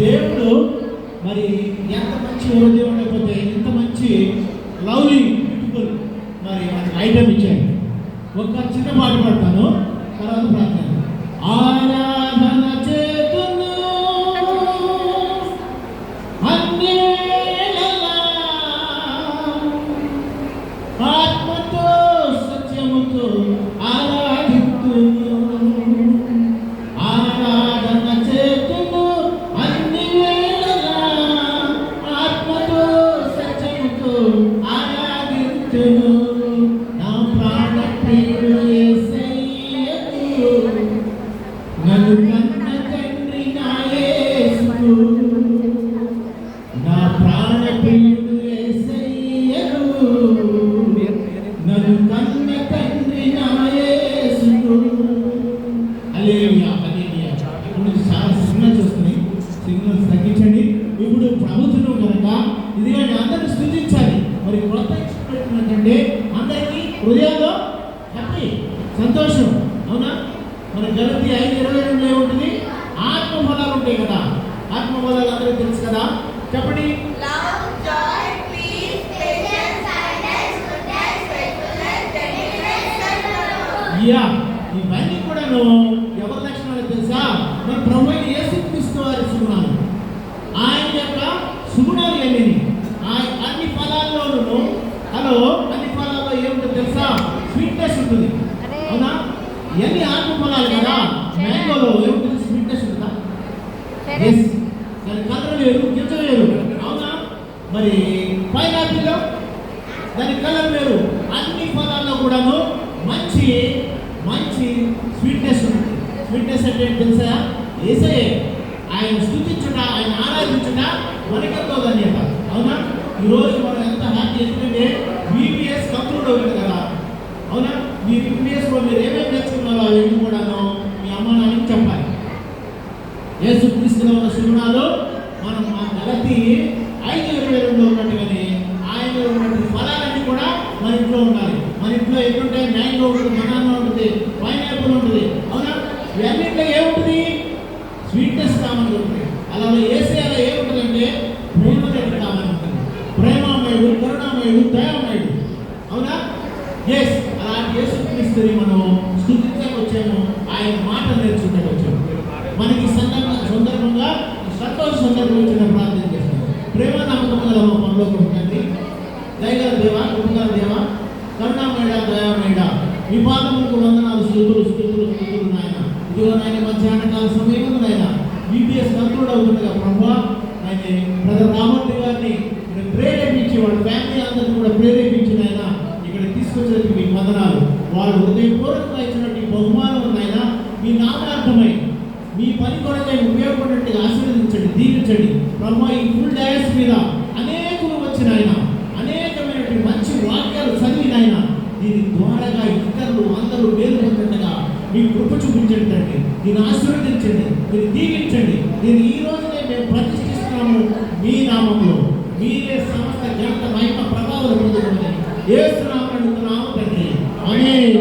దేవుడు మరి ఎంత మంచి హృదయం లేకపోతే ఎంత మంచి లవ్లీ బ్యూటిఫుల్ మరి మనకి ఐటమ్ ఇచ్చాడు. ఒక చిన్న పాట పాడతాను, తర్వాత ప్రార్థన. ఆరాధన చేతును అన్నేలా ఆత్మతో సత్యముతో ఆరాధిస్తును. ఆరాధన చేతును అన్ని వేళలా ఆత్మతో సత్యముతో ఆరాధిస్తును. నా ప్రాణ ప్రియుడు యేసయ్యకు నన్ను కన్న తండ్రి నా యేసుకు. నా ప్రాణ ప్రియుడు యేసయ్యకు నన్ను కన్న తండ్రి నా యేసుకు. హల్లెలూయా హల్లెలూయా. ఇప్పుడు చాలా సిగ్నల్స్ వస్తున్నాయి, సిగ్నల్స్ తగ్గించండి. ఇప్పుడు ప్రభుత్వం కనుక ఇదిగోండి అందరిని స్తుతించాలి. మరి కొత్త పెట్టినట్టంటే అందరికీ హృదయంలో హ్యాపీ సంతోషం. అవునా? మన గలతీ 5:22 ఏముంటుంది? ఆత్మ ఫలాలు ఉంటాయి కదా. ఆత్మ ఫలాలు అందరికీ తెలుసు కదా, చెప్పండి. యా, ఇవన్నీ కూడాను ఎవరి లక్షణాలు తెలుసా? మన ప్రభువైన యేసుక్రీస్తు వారి సుగుణాలు. ఆయన యొక్క సుగుణాలు ఏమేమి? అన్ని ఫలాల్లోనూ అన్ని ఫలాల్లో ఏముంటుంది తెలుసా? స్వీట్నెస్ ఉంటుంది. అవునా? ఎన్ని ఆత్మ ఫలాలు కదా. మ్యాంగోలో ఏముంటుంది? స్వీట్నెస్ ఉంటుందా? ఎస్. దాని కలర్ వేరు, గింజ వేరు. అవునా? మరి పైనాపిల్లో దాని కలర్ వేరు. అన్ని ఫలాల్లో కూడాను మంచి మంచి స్వీట్నెస్ ఉంటుంది. స్వీట్నెస్ అంటే తెలుసా? యేసయ్యే. ఆయన స్తుతించుట, ఆయన ఆరాధించుట మనకెంతో ధన్యత. అవునా? ఈరోజు మనం ఎంత హ్యాపీ, ఎందుకంటే బీబీఎస్ కంప్లీట్ అవుతుంది కదా. అవునా? మీ బీబీఎస్లో మీరు ఏమేమి నేర్చుకున్నారో అవన్నీ కూడాను మీ అమ్మ నాన్నకి చెప్పాలి. యేసుక్రీస్తులో ఉన్న సుగుణాలు మనం మా గలతీ 5:22 ఉన్నట్టుగానే ఆయనలో ఉన్నటువంటి ఫలాలన్నీ కూడా మన ఇంట్లో ఉండాలి. మన ఇంట్లో ఎట్లుంటాయి? మ్యాంగో ఉంటుంది, బనానా ఉంటుంది, పైనాపిల్ ఉంటుంది. అవునా? ఇవన్నింటిలో ఏముంటుంది? స్వీట్నెస్ కామన్ ఉంటుంది. అలాగే యేసయ్యలో ఏముంటుందంటే ప్రేమ కామన్ ఉంటుంది. ప్రేమామయుడు, కరుణామయుడు, దయామయుడు. అవునా? ఎస్. అలాంటి యేసుక్రీస్తుని మనం స్తుతించడానికి వచ్చాము, ఆయన మాటలు నేర్చుకుంటానికి వచ్చాము. మనకి సందర్భంగా సంతోష సందర్భం వచ్చిన ప్రార్థన చేస్తాం. ప్రేమ నమ్మకం గల మా పరలోకపు తండ్రి, దయగల దేవ, కృపగల దేవ, కరుణామయుడ, దయామయుడ, మీ పాదములకు వందనాలు, స్తుతులు స్తుతులు స్తుతులు నాయన. ఇదిగో నాయన మధ్యాహ్న కాల సమయంలో నాయన బీబీఎస్ కంట్రోల్ అవుతుండగా ప్రభా ఆయన బ్రదర్ రామూర్తి గారిని ప్రేరేపించి వాళ్ళ ఫ్యామిలీ అందరినీ కూడా ప్రేరేపించి నాయన ఇక్కడ తీసుకొచ్చినందుకు మీ వందనాలు. వాళ్ళు హృదయపూర్వకంగా ఇచ్చినటువంటి బహుమానం నాయన మీ నామార్థమై మీ పని కొరకై ఉపయోగపడినట్టుగా ఆశీర్వదించండి, దీవించండి ప్రభా. ఈ ఫుల్ డయాస్ మీద అనేకులు వచ్చిన ఆయన అనేకమైనటువంటి మంచి వాక్యాలు చదివిన ఆయన దీని ద్వారాగా ఇతరులు అందరూ మేలు పొందినట్టుగా మీ కృప చూపించండి తండ్రి. దీన్ని ఆశీర్వదించండి, దీన్ని దీవించండి. దీన్ని ఈ రోజునే మేము ప్రతిష్ఠిస్తున్నాము మీ నామంలో. మీరే సమస్త ఘనత, మహిమ, ప్రభావాలు పొందుకోమని యేసు నామమున అడుగుతున్నాము తండ్రి. ఆమేన్.